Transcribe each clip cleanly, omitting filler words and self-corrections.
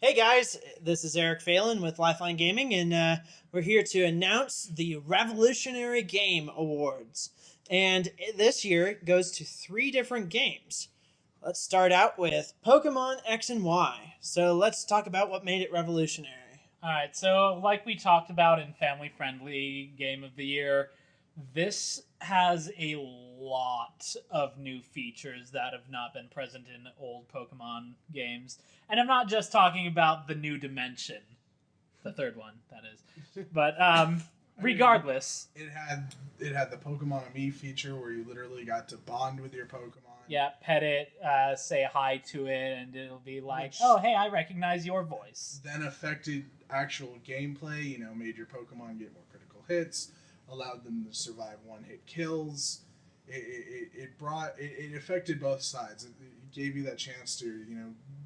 Hey guys, this is Eric Phelan with Lifeline Gaming, and we're here to announce the Revolutionary Game Awards. And this year it goes to 3 different games. Let's start out with Pokemon X and Y. So let's talk about what made it revolutionary. All right, so like we talked about in Family Friendly Game of the Year, this has a lot of new features that have not been present in old Pokemon games. And I'm not just talking about the new dimension, the third one, that is. But regardless. It had the Pokemon Me feature where you literally got to bond with your Pokemon. Yeah, pet it, say hi to it, and it'll be like, oh, hey, I recognize your voice. Then affected actual gameplay, made your Pokemon get more critical hits, allowed them to survive one-hit kills. It affected both sides. It gave you that chance to,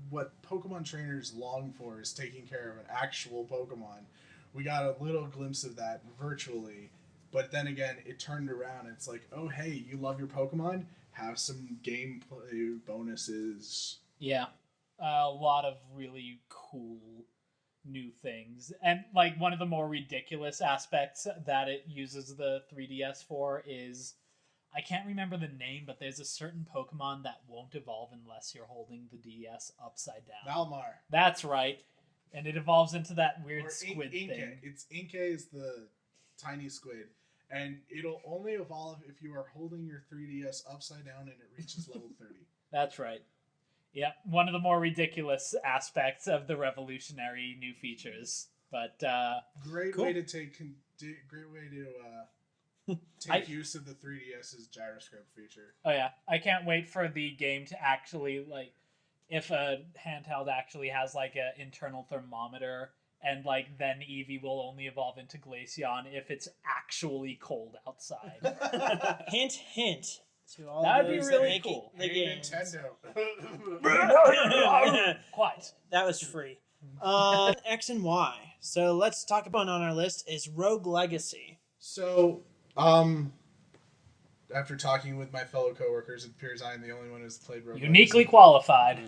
what Pokemon trainers long for is taking care of an actual Pokemon. We got a little glimpse of that virtually, but then again, it turned around. It's like, oh, hey, you love your Pokemon? Have some gameplay bonuses. Yeah, a lot of really cool new things. And like one of the more ridiculous aspects that it uses the 3DS for is, I can't remember the name, but there's a certain Pokemon that won't evolve unless you're holding the DS upside down. Malamar. That's right. And it evolves into that weird Or squid Inkay. thing. Inkay is the tiny squid. And it'll only evolve if you are holding your 3DS upside down and it reaches level 30. That's right. Yeah, one of the more ridiculous aspects of the revolutionary new features. But great cool. way to take use of the 3DS's gyroscope feature. Oh yeah, I can't wait for the game to actually, like, if a handheld actually has like an internal thermometer, and like then Eevee will only evolve into Glaceon if it's actually cold outside. Hint, hint. To all That'd be those really that make cool. The games. Nintendo. Quite. That was free. X and Y. So let's talk about on our list is Rogue Legacy. So, after talking with my fellow coworkers, it appears I am the only one who's played Rogue Uniquely Legacy. qualified.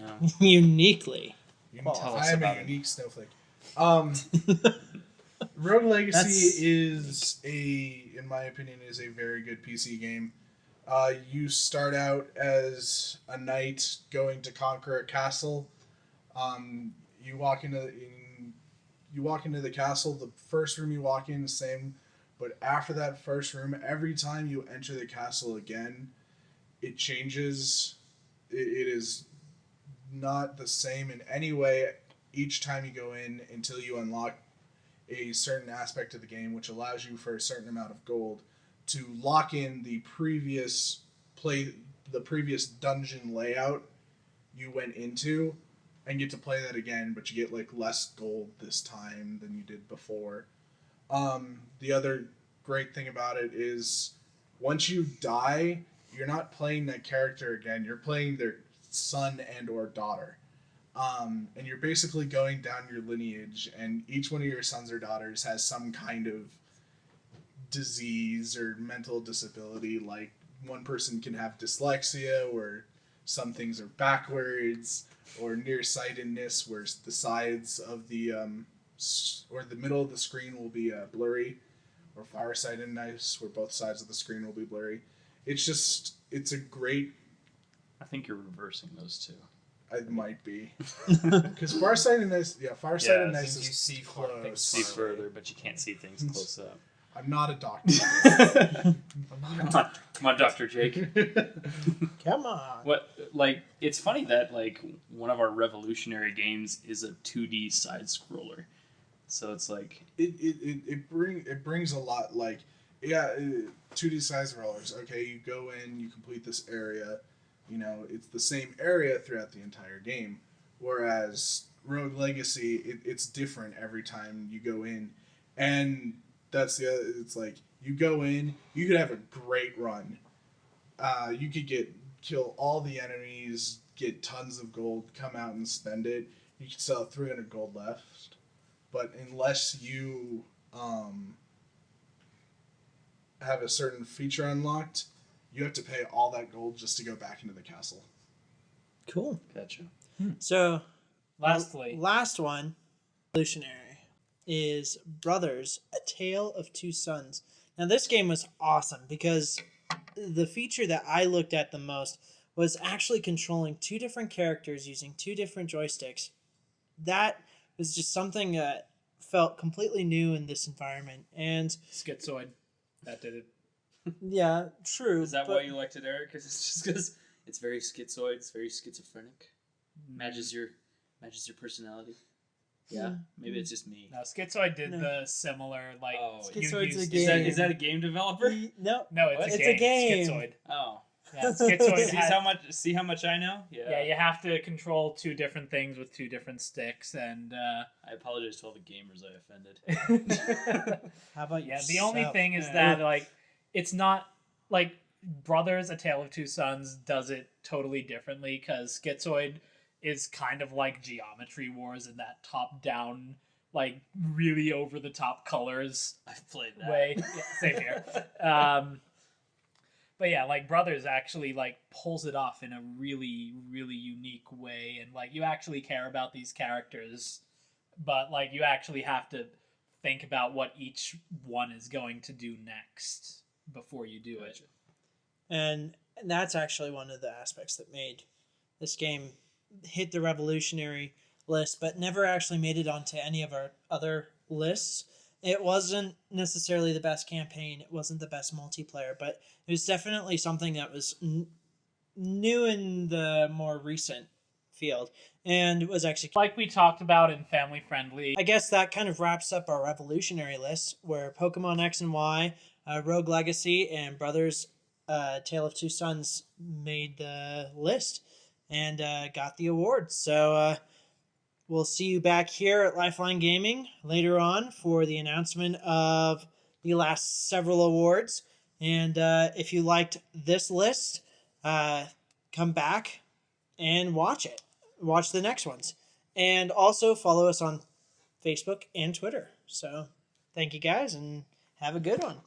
Uniquely. I am a unique snowflake. Rogue Legacy is in my opinion, is a very good PC game. You start out as a knight going to conquer a castle. You walk into the castle. The first room you walk in is the same, but after that first room, every time you enter the castle again, it changes. It is not the same in any way each time you go in until you unlock a certain aspect of the game, which allows you for a certain amount of gold to lock in the previous dungeon layout you went into and get to play that again, but you get like less gold this time than you did before. The other great thing about it is once you die, you're not playing that character again. You're playing their son and or daughter. And you're basically going down your lineage, and each one of your sons or daughters has some kind of disease or mental disability. Like one person can have dyslexia, where some things are backwards, or nearsightedness, where the sides of the or the middle of the screen will be blurry, or farsightedness, where both sides of the screen will be blurry. It's a great. I think you're reversing those two. It might be because farsightedness is you see close. See further, but you can't see things close up. I'm not a doctor. Come on, Dr. Jake. Come on. It's funny that like one of our revolutionary games is a 2D side scroller. So it's like it brings a lot, like 2D side scrollers. Okay, you go in, you complete this area. It's the same area throughout the entire game. Whereas Rogue Legacy, it's different every time you go in. And that's the other, it's like, you go in, you could have a great run. You could kill all the enemies, get tons of gold, come out and spend it. You could sell 300 gold left. But unless you have a certain feature unlocked, you have to pay all that gold just to go back into the castle. Cool. Gotcha. So, Lastly, last one, revolutionary, is Brothers: A Tale of Two Sons. Now this game was awesome because the feature that I looked at the most was actually controlling two different characters using two different joysticks. That was just something that felt completely new in this environment. And Schizoid, that did it. yeah, true. Is that but why you liked it, Eric? Because it's just because it's very schizoid, it's very schizophrenic, matches your personality. Yeah, maybe it's just me. No, Schizoid did No. the similar like. Oh, you Schizoid's used- a game. Is that a game developer? No, No, it's, It's a a game. game. Schizoid. Oh, Yeah, Schizoid. see how much I know. Yeah, you have to control two different things with two different sticks, and I apologize to all the gamers I offended. how about yeah. The only yourself? thing is Yeah. that like it's not like Brothers: A Tale of Two Sons does it totally differently because Schizoid is kind of like Geometry Wars in that top-down, like really over-the-top colors I've played that. way. Yeah, same here. But yeah, like Brothers actually like pulls it off in a really, really unique way, and like you actually care about these characters, but like you actually have to think about what each one is going to do next before you do it. Gotcha. And that's actually one of the aspects that made this game hit the revolutionary list, but never actually made it onto any of our other lists. It wasn't necessarily the best campaign. It wasn't the best multiplayer, but it was definitely something that was new in the more recent field, and was actually. Like we talked about in Family Friendly, I guess that kind of wraps up our revolutionary list, where Pokemon X and Y, Rogue Legacy, and Brothers: Tale of Two Sons made the list and got the awards. So we'll see you back here at Lifeline Gaming later on for the announcement of the last several awards. And if you liked this list, come back and watch it. Watch the next ones. And also follow us on Facebook and Twitter. So thank you guys and have a good one.